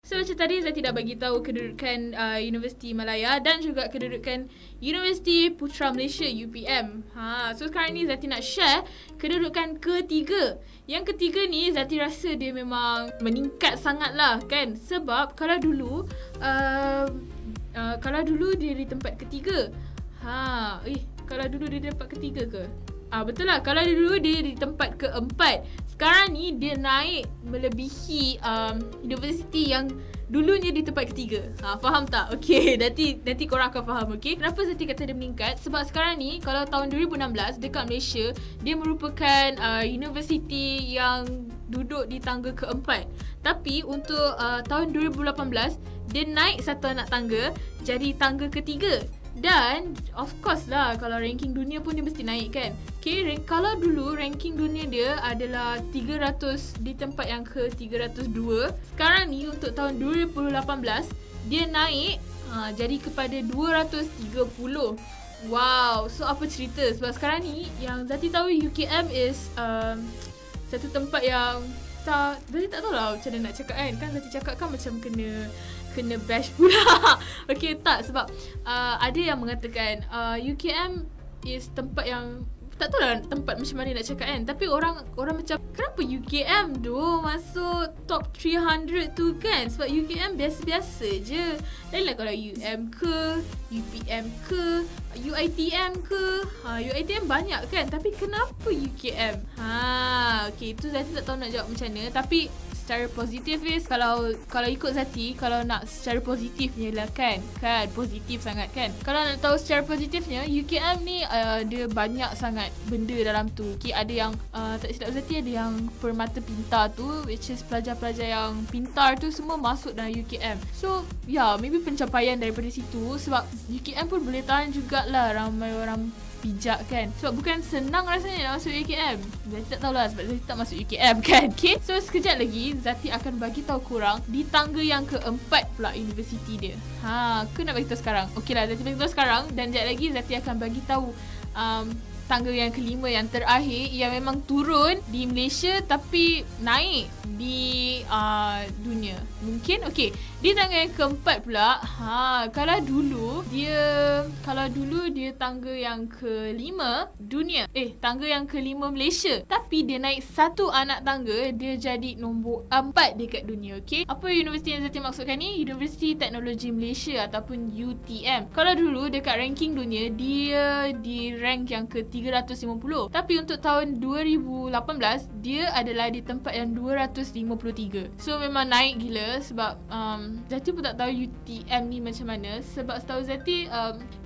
So macam tadi Zati dah bagi tahu kedudukan Universiti Malaya dan juga kedudukan Universiti Putra Malaysia UPM. So sekarang ni Zati nak share kedudukan ketiga. Yang ketiga ni Zati rasa dia memang meningkat sangat lah kan. Sebab kalau dulu dia di tempat ketiga. Kalau dulu dia di tempat ketiga ke? Betul lah. Kalau dulu dia di tempat keempat. Sekarang ni dia naik melebihi universiti yang dulunya di tempat ketiga. Faham tak? Okay, nanti korang akan faham. Okay, kenapa Zati kata dia meningkat? Sebab sekarang ni kalau tahun 2016 dekat Malaysia, dia merupakan universiti yang duduk di tangga keempat. Tapi untuk tahun 2018 dia naik satu anak tangga jadi tangga ketiga. Dan of course lah, kalau ranking dunia pun dia mesti naik kan. Okay, kalau dulu ranking dunia dia adalah 300 di tempat yang ke 302. Sekarang ni untuk tahun 2018 dia naik jadi kepada 230. Wow, so apa cerita? Sebab sekarang ni yang Zati tahu UKM is satu tempat yang Zati tak tahu lah macam mana nak cakap kan. Zati cakap kan macam kena bash pula. Okay, tak, sebab ada yang mengatakan UKM is tempat yang tak tahu lah tempat macam mana nak cakap kan. Tapi orang macam kenapa UKM tu masuk top 300 tu kan. Sebab UKM biasa-biasa je. Lain lah kalau UM ke, UPM ke, UiTM ke. UiTM banyak kan. Tapi kenapa UKM? Okay, tu Zati tak tahu nak jawab macam mana. Tapi secara positif is kalau ikut Zati, kalau nak secara positifnya lah kan positif sangat kan. Kalau nak tahu secara positifnya, UKM ni dia banyak sangat benda dalam tu. Okay, ada yang tak silap Zati, ada yang permata pintar tu, which is pelajar-pelajar yang pintar tu semua masuk dalam UKM. So maybe pencapaian daripada situ. Sebab UKM pun boleh tahan jugalah ramai orang bijak kan. Sebab bukan senang rasanya nak masuk UKM. Zati tak tahulah sebab Zati tak masuk UKM kan. Okay, so sekejap lagi Zati akan bagi tahu korang di tangga yang keempat pula universiti dia. Aku nak bagi tahu sekarang. Okay lah, Zati bagi tahu sekarang. Dan sekejap lagi Zati akan bagi tahu tangga yang kelima, yang terakhir, yang memang turun di Malaysia tapi naik di dunia. Mungkin okay, di tangga yang keempat pula, kalau dulu dia tangga yang kelima dunia, tangga yang kelima Malaysia, tapi dia naik satu anak tangga, dia jadi nombor 4 dekat dunia. Okay, apa universiti yang Zati maksudkan ni? Universiti Teknologi Malaysia ataupun UTM. Kalau dulu dekat ranking dunia dia di rank yang ke 350, tapi untuk tahun 2018 dia adalah di tempat yang 253. So memang naik gila. Sebab Zati pun tak tahu UTM ni macam mana. Sebab setahu Zati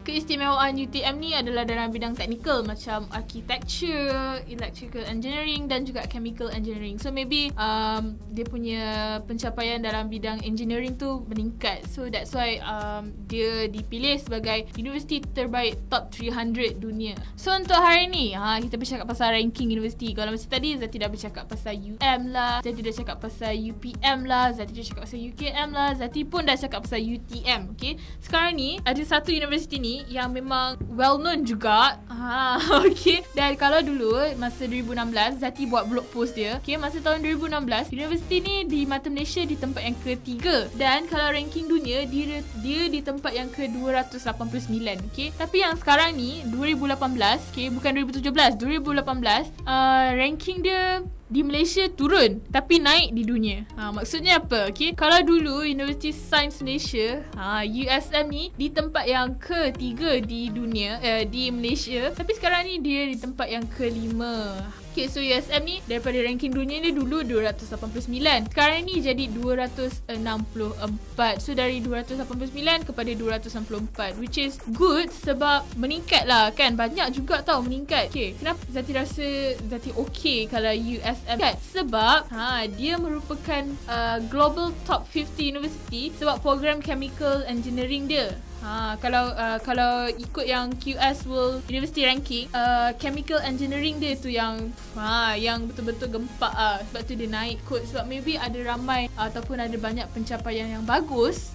keistimewaan UTM ni adalah dalam bidang teknikal macam architecture, electrical engineering dan juga chemical engineering. So maybe dia punya pencapaian dalam bidang engineering tu meningkat. So that's why dia dipilih sebagai universiti terbaik top 300 dunia. So untuk hari ni kita bercakap pasal ranking universiti. Kalau macam tadi Zati dah bercakap pasal UM lah, Zati dah cakap pasal UPM lah, Zati dah cakap pasal UKM lah, Zati pun dah cakap pasal UTM. Okay, sekarang ni ada satu universiti ni yang memang well known juga. Okay, dan kalau dulu masa 2016 Zati buat blog post dia. Okay, masa tahun 2016 universiti ni di mata Malaysia di tempat yang ketiga. Dan kalau ranking dunia dia di tempat yang ke-289. Okay, tapi yang sekarang ni 2018, okay, bukan 2017, 2018 ranking dia di Malaysia turun tapi naik di dunia. Maksudnya apa? Okay, kalau dulu Universiti Sains Malaysia, USM ni di tempat yang ketiga di dunia, di Malaysia, tapi sekarang ni dia di tempat yang kelima. Okay, so USM ni daripada ranking dunia dia dulu 289, sekarang ni jadi 264. So dari 289 kepada 264, which is good sebab meningkat lah kan. Banyak juga tau meningkat. Okay, kenapa Zati rasa Zati okay kalau USM kan? Sebab dia merupakan global top 50 university sebab program chemical engineering dia. Kalau ikut yang QS World University Ranking, chemical engineering dia tu yang betul-betul gempak sebab tu dia naik kot, sebab maybe ada ramai ataupun ada banyak pencapaian yang bagus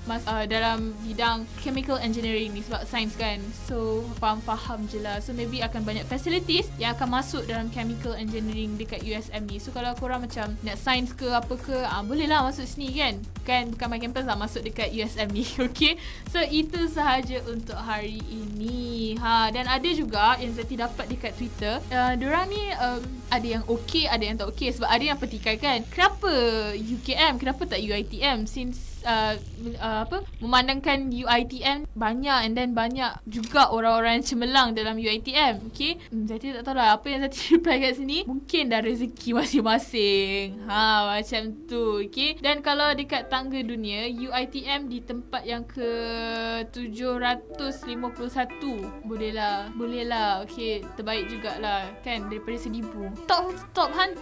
dalam bidang chemical engineering ni, sebab sains kan, so faham je lah. So maybe akan banyak facilities yang akan masuk dalam chemical engineering dekat USM ni. So kalau korang macam nak sains ke apa ke, boleh lah masuk sini kan bukan main campus lah, masuk dekat USM ni. Okay, so itu sahaja untuk hari ini. Dan ada juga yang Zati dapat dekat Twitter, diorang ni ada yang okey, ada yang tak okey. Sebab ada yang petikai kan, kenapa UKM, kenapa tak UiTM, since memandangkan UiTM banyak, and then banyak juga orang-orang yang cemerlang dalam UiTM. Okay, Zati tak tahu lah apa yang Zati reply kat sini. Mungkin dah rezeki masing-masing, macam tu. Okay, dan kalau dekat tangga dunia, UiTM di tempat yang ke 751. Boleh lah. Okay, terbaik jugalah kan, daripada 1000. Top 1000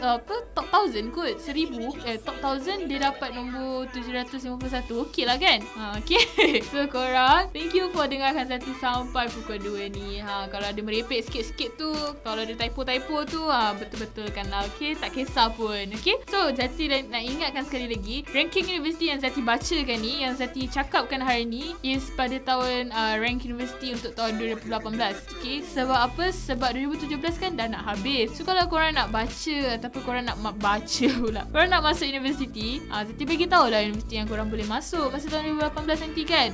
kot. 1000 top 1000 dia dapat nombor 751. Okay lah kan. Okay. So korang, thank you for dengarkan Zati sampai pukul 2 ni. Kalau ada merepek sikit-sikit tu, kalau ada typo-typo tu, betul-betulkan lah. Okay, tak kisah pun. Okay, so Zati nak ingatkan sekali lagi, ranking universiti yang Zati bacakan ni, yang Zati cakapkan hari ni, is pada tahun rank universiti untuk tahun 2018. Okay, sebab apa? Sebab 2017 kan dah nak habis. So kalau korang nak baca ataupun korang nak baca pula, korang nak masuk universiti, Zati bagi tahu lah universiti yang korang boleh masuk masa tahun 2018 nanti kan.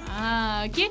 Okay,